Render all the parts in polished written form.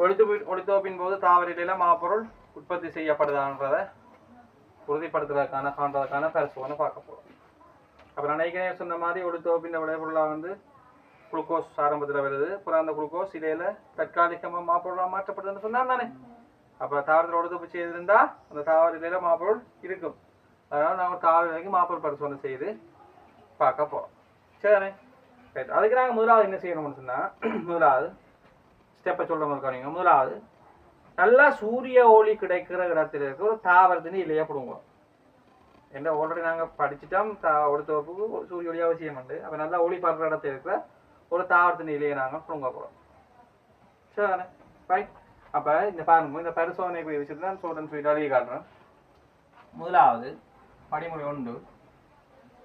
ஒளித்தோப்பின் போது தாவரில மாப்பொருள் உற்பத்தி செய்யப்படுதான்றதை உறுதிப்படுத்துறதுக்கான காண்றதுக்கான பரிசோதனை பார்க்க போகிறோம். அப்புறம் நினைக்கிறேன் சொன்ன மாதிரி ஒளித்தோப்பின் விளைபொருளாக வந்து குளுக்கோஸ் ஆரம்பத்தில் வருது. அப்புறம் அந்த குளுக்கோஸ் இலையில தற்காலிகமாக மாப்பொருளாக மாற்றப்படுதுன்னு சொன்னான் தானே. அப்போ தாவரத்தில் ஒளித்தோப்பு செய்திருந்தா அந்த தாவர இலையில மாப்பொருள் இருக்கும். அதனால நாங்கள் தாவர இலைக்கு மாப்பொருள் பரிசோதனை செய்து பார்க்க போகிறோம். சரிதானே? ரைட். அதுக்கு நாங்கள் முதலாவது என்ன செய்யணும்னு சொன்னால், முதலாவது ஸ்டெப்பை சொல்ல மாதிரி முதலாவது நல்லா சூரிய ஒளி கிடைக்கிற இடத்துல இருக்க ஒரு தாவரத்தின் இலையை பிடுங்குவோம். என்ன ஆல்ரெடி நாங்கள் படிச்சுட்டோம் ஒளித்தோப்புக்கு சூரிய ஒளி அவசியம் உண்டு. அப்போ நல்லா ஒளி படுற இடத்துல இருக்கிற ஒரு தாவரத்தின் இலையை நாங்கள் பிடுங்க போகிறோம். சரிதானே? ரைட். அப்போ இந்த பாருங்க, இந்த பரிசோதனை விஷயத்தை நான் சொல்றேன்னு சொல்லிட்டு அழகி காட்டுறேன். முதலாவது படிமுறை ஒன்று,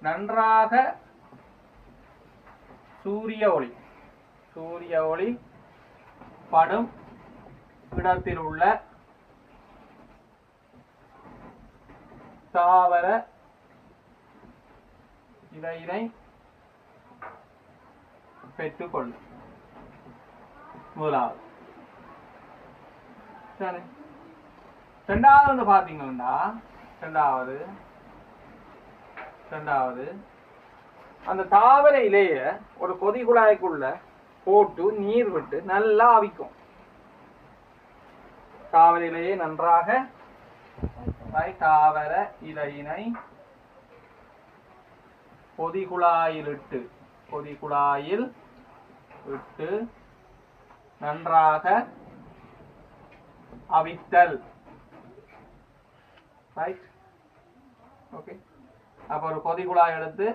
நன்றாக சூரிய ஒளி படும் இடத்தில் உள்ள தாவர இலையினை பெற்றுக்கொள்ளும். முதலாவது. சரி. ரெண்டாவது வந்து பாத்தீங்கன்னா ரெண்டாவது அந்த தாவர இலைய ஒரு கொதி குழாய்க்குள்ள போட்டு நீர் விட்டு நல்லா அவிக்கும். தாவர இலையை நன்றாக தாவர இலையினை கொதி குழாயில் விட்டு நன்றாக அவித்தல். ரைட். ஓகே. அப்ப ஒரு கொதி குழாய் எடுத்து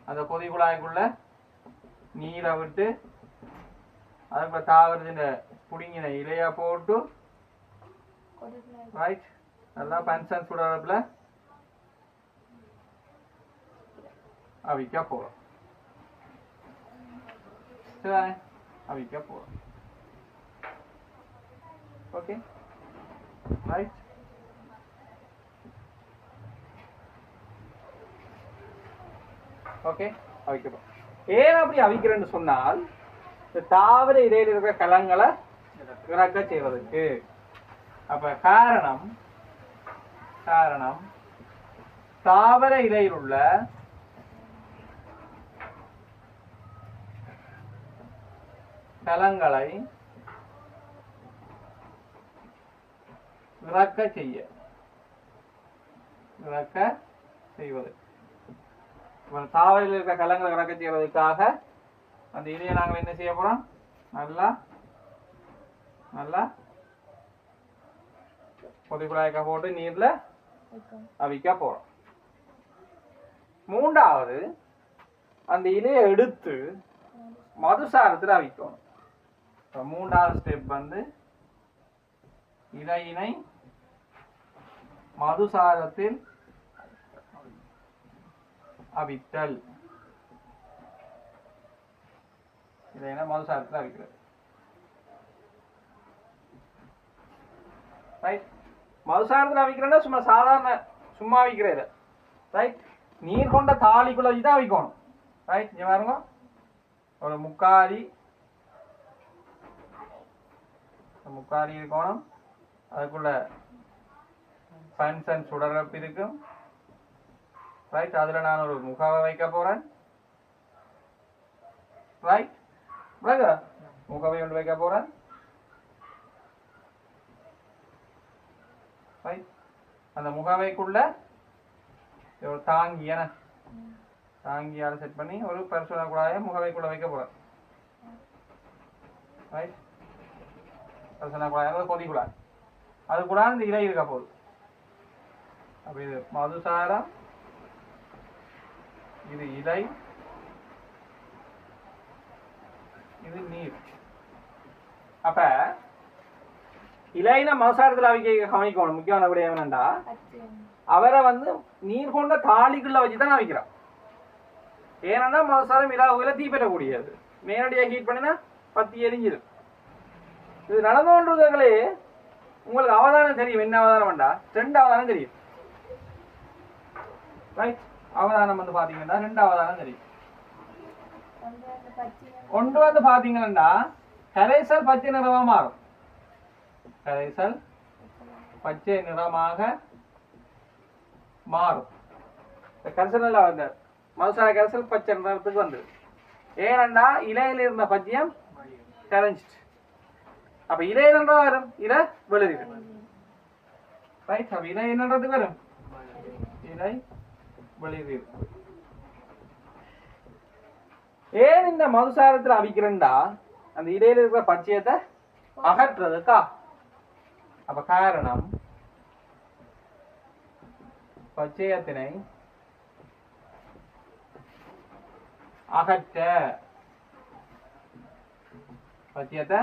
அந்த கொதி குழாய்க்குள்ள நீரை விட்டு அதுக்கு தாவரத்தின் புடிங்கின இலையா போட்டு ரைட் நல்லா பன்சன் சுடறதுல அவிக்க போறோம். சரிதானே? அவிக்க போறோம். ஓகே. ரைட். ஓகே. அவிக்கிறோம். ஏன் அப்படி அவிக்கிறேன்னு சொன்னால், இந்த தாவர இலையில் இருக்கிற கலங்களை இறக்க செய்வதற்கு. அப்ப காரணம் தாவர இலையில் உள்ள கலங்களை இறக்க செய்வது. தாவரையில் இருக்கிற கலங்களை இறக்க செய்வதற்காக அந்த இலையை நாங்கள் என்ன செய்ய போறோம்? நல்லா கொதி குழாய்க்க போட்டு நீர்ல அவிக்க போறோம். மூன்றாவது அந்த இலையை எடுத்து மதுசாரத்தில் அவிக்கணும். மூன்றாவது ஸ்டெப் வந்து இலையினை மதுசாரத்தில் அவித்தல். இலையினை மதுசாரத்தில் அவிக்கிறது. ரைட். மதுசாரத்தில் அவிக்கிறேன்னா சும்மா அவிக்கிறது. ரைட். நீர் கொண்ட தாலிக்குள்ள வச்சுதான் அவிக்கணும். ரைட். இங்க பாருங்க, ஒரு முக்காரி இருக்கணும். அதுக்குள்ள பன்சன் சுடரப்பு இருக்கும். ரைட். அதுல நான் ஒரு முகாவை வைக்க போறேன். ரைட். முகாவை ஒன்று வைக்க போறேன். ரைட். அந்த முகாவைக்குள்ள ஒரு தாங்கியால செட் பண்ணி ஒரு பரிசோதனை குழாயை முகாவைக்குள்ள வைக்க போறேன். ரைட். பரிசோதனை குழாய் கொதி குழாய், அது கூட இந்த இலை இருக்க போகுது. அப்ப இது மதுசாரம், இது இலை, இது நீர். அப்ப இலையில மதுசாரத்தில் அவிக்க கவனிக்கணும். முக்கியமான விட என்னண்டா, அவரை வந்து நீர் கொண்ட தாலிக்குள்ள வச்சுதான் அவிக்கிறான். ஏன்னா மதுசாரம் இலாவுல தீப்பற்றக்கூடியது. நேரடியாக ஹீட் பண்ணினா பத்தி எரிஞ்சிது. இது நடந்து கொண்டிருக்கிறதுகளே உங்களுக்கு அவதானம் தெரியும். என்ன அவதானம் வேண்டா, 2 அவதானம் தெரியும். ரைட். அவதானம் வந்து பாத்தீங்கன்னா 2 அவதானம் தெரியும். ஒன்று வந்து பாத்தீங்கன்னா கரைசல் பச்சை நிறமாக மாறும். கரைசல் பச்சை நிறமாக மாறும். கரைசல் நல்லா வந்த மதுசார கரைசல் பச்சை நிறத்துக்கு வந்தது. ஏனண்டா இலையில இருந்த பச்சையம் கரைஞ்சிட்டு. அப்ப இலை என்னன்றா வரும்? இலை வெளியிடும். ரைட். அப்ப இலை என்னன்றதுக்கு வரும்? இலை வெளியிடும். ஏன் இந்த மதுசாரத்துல அவிக்கிறண்டா அந்த இலையில இருக்கிற பச்சையத்தை அகற்றுறதுக்கா. அப்ப காரணம் பச்சையத்தினை அகற்ற, பச்சையத்தை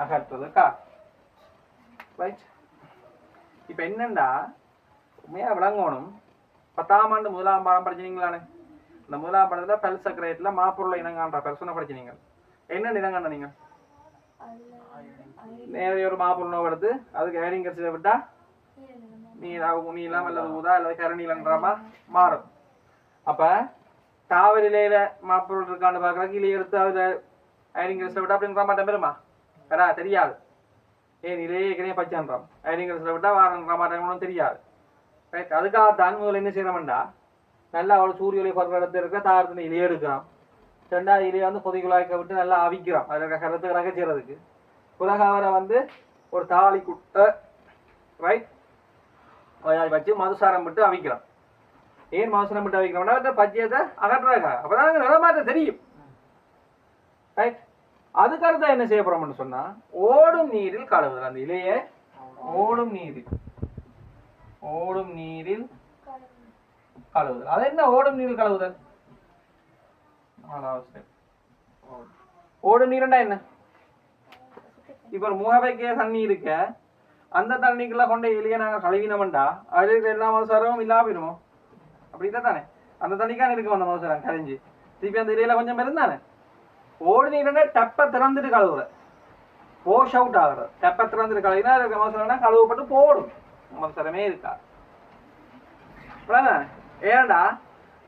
அகற்றுறதுக்கா. ரைட். இப்ப என்னண்டா உண்மையா விளங்கணும். 10ஆம் ஆண்டு 1ஆம் பாடம் படிச்சீங்களானே. இந்த 1ஆம் பாடத்துல பல் சக்கரேட்ல மாப்பொருளை இனங்காண்ற பெர்சனை படிச்சீங்க. என்ன இனங்காண்ட நீங்க? நேரடி ஒரு மாப்பொருள் எடுத்து அதுக்கு ஹேரிங் கரைசலை விட்டா நீளம் அல்லது ஊதா அல்லது கருநீலன்றமா மாறும். அப்ப தாவர இலையில மாப்பொருள் இருக்கான்னு பாக்குறதுக்கு இலையை எடுத்து அதுல ஹேரிங் கரைசலை விட்டா அப்படின்ற மாட்டேன் பெருமா வரா தெரியாது. ஏன் இலையே ஏற்கனவே பச்சான்றான் ஹேரிங் கரைசலை விட்டா வாரன்ற மாட்டேன் தெரியாது. ரைட். அதுக்காகத்தான் முதல்ல என்ன செய்யணும்டா நல்லா அவள் சூரிய ஒளி படுற இடத்துல இருக்க தாரத்தின இலையை எடுக்கிறான். 2வது இலையை வந்து கொதிக்குழாய்க்க விட்டு நல்லா அவிக்கிறான். அதில் இருக்க கருத்து ரக செய்யறதுக்கு பிறகு அவரை வந்து ஒரு தாலி குட்டை ரைட் வச்சு மதுசாரம் விட்டு அவிக்கிறான். ஏன் மதுசாரம் விட்டு அவிக்கிறோம்னா பச்சையத்தை அகற்றுறாங்க. அப்பதான் நிலமாற்ற தெரியும். ரைட். அதுக்கடுத்து என்ன செய்ய போறோம்னு சொன்னா ஓடும் நீரில் கழுவுதல். அந்த இலையை ஓடும் நீரில் கழுவுதல். அது என்ன ஓடும் நீரில் கழுவுதல்? ஓடும் நீர்னா என்ன? இப்ப ஒரு முகவைக்க தண்ணி இருக்க அந்த தண்ணிக்குள்ள கொண்ட இலையை நாங்க கழுவினோம்டா அது எல்லா மதுசாரமும் இல்லாம அப்படிதான் தானே. அந்த தண்ணிக்கான இருக்கு அந்த மதுசாரம் கரைஞ்சி திருப்பி அந்த இலையில கொஞ்சம் இருந்தானே. ஓடு நீர்னா டப்பை திறந்துட்டு கழுவுற, வாஷ் அவுட் ஆகுறது. டப்பை திறந்துட்டு கழுவினா இருக்க மதுசாரம்னா கழுவப்பட்டு போடும். மதுசாரமே இருக்கா. ஏன்டா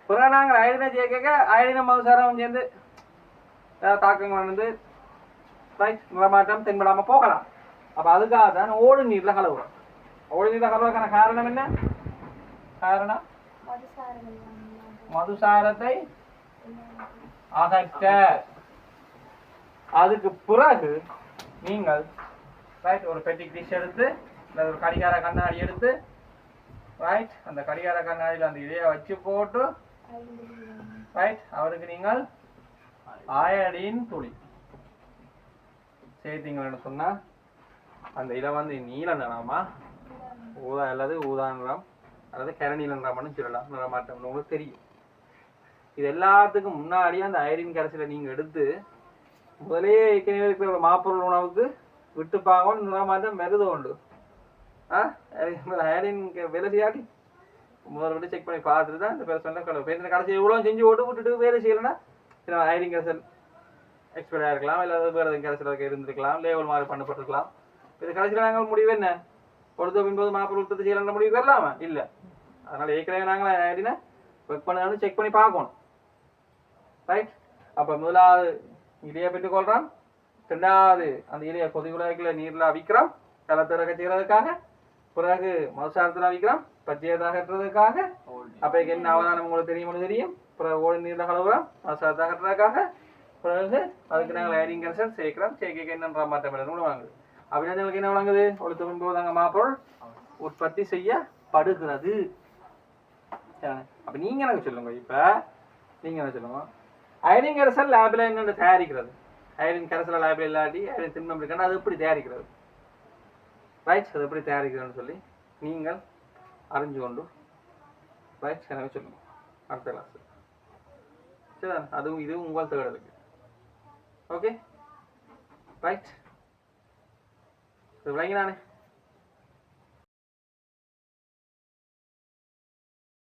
பிறகு நாங்கள் அயடினை சேர்க்க அயடின மதுசாரம் சேர்ந்து தாக்கங்கள் வந்து நிறமாற்றம் தென்படாம போகலாம். அப்ப அதுக்காக தான் ஓடு நீர்ல கலவுறோம். ஓடு நீர்ல கலவுறதுக்கான காரணம் என்ன? காரணம் மதுசாரத்தை அகற்ற. அதுக்கு பிறகு நீங்கள் ரைட் ஒரு பெட்டிக் டிஷ் எடுத்து ஒரு கடிகார கண்ணாடி எடுத்து ரைட் அந்த கடிகார கண்ணாடியில் அந்த இலையை வச்சு போட்டு ரைட் அவருக்கு நீங்கள் அயோடின் துளி சேர்த்தீங்கன்னு சொன்னா அந்த இலை வந்து நீல நிறமா ஊதா அல்லது ஊதா நிறம் அல்லது கரநீல நிறம்னு சொல்லலாம். நிறமாட்டம் உங்களுக்கு தெரியும். இது எல்லாத்துக்கும் முன்னாடி அந்த அயோடின் கரைசலை நீங்க எடுத்து முதலே ஏற்கனவே இருக்கிற மாப்பொருள் உணவுக்கு விட்டு பார்க்கணும். நிறமாட்டம் வருது உண்டு. அயோடின் வேலை செய்யாட்டி முதல்ல விட்டு செக் பண்ணி பார்த்துட்டு தான் இந்த பெர்சன்ல கடைசி எவ்வளோ செஞ்சு ஓட்டு விட்டுட்டு வேலை செய்யலைன்னா அயோடின் கரைசல் எக்ஸ்பைர் ஆகிருக்கலாம். இல்லை வேறு எதுவும் கரைசல் இருந்திருக்கலாம். லேவல் மாதிரி பண்ணப்பட்டிருக்கலாம். இது கடைசியில் நாங்கள் முடிவு என்ன கொடுத்த பின்போது மாப்பொருள் உற்பத்தி செய்யலான்ற முடிவு வரலாமா? இல்லை. அதனால ஏற்கனவே நாங்கள் அயோடினை ஒர்க் பண்ணாலும் செக் பண்ணி பார்க்கணும். ரைட். அப்போ முதலாவது இலையை பெற்றுக்கொள்கிறோம். 2வது அந்த இலையை கொதிக்குழாய்க்குள்ள நீரில் அவிக்கிறோம் கலத்திறக்க செய்கிறதுக்காக. பிறகு மதுசாரத்தில் அவிக்கிறோம் பச்சையத்தை அகற்றுறதுக்காக. அப்போ என்ன அவதானம் உங்களுக்கு தெரியும். பிறகு ஓடு நீரில் கலவுறோம் மதுசாரத்தை அகற்றுறதுக்காக. பிறகு அதுக்கு நாங்கள் அயோடின் கரைசல் சேர்க்கிறோம். சேர்க்க என்னன்ற மாற்றம் கூட வாங்குது. அப்படின்னா எங்களுக்கு என்ன வழங்குது? ஒழுத்து பின்போது அங்கே மாப்பொருள் உற்பத்தி செய்யப்படுகிறது. அப்போ நீங்கள் எனக்கு சொல்லுங்க. இப்போ நீங்கள் என்ன சொல்லுங்க? அயோடின் கரைசல் லேபில் என்னென்ன தயாரிக்கிறது? அயோடின் கரைசல் லேபில் இல்லாட்டி அயோடின் திண்மம் இருக்குன்னா அது எப்படி தயாரிக்கிறது? ரைட். அது எப்படி தயாரிக்கிறதுன்னு சொல்லி நீங்கள் அறிஞ்சு கொண்டு ரைட் எனக்கு சொல்லுங்க அடுத்த கிளாஸ். சரி, அதுவும் இதுவும் உங்கள் தேடலுக்கு. Okay right. இது விளங்கினானே.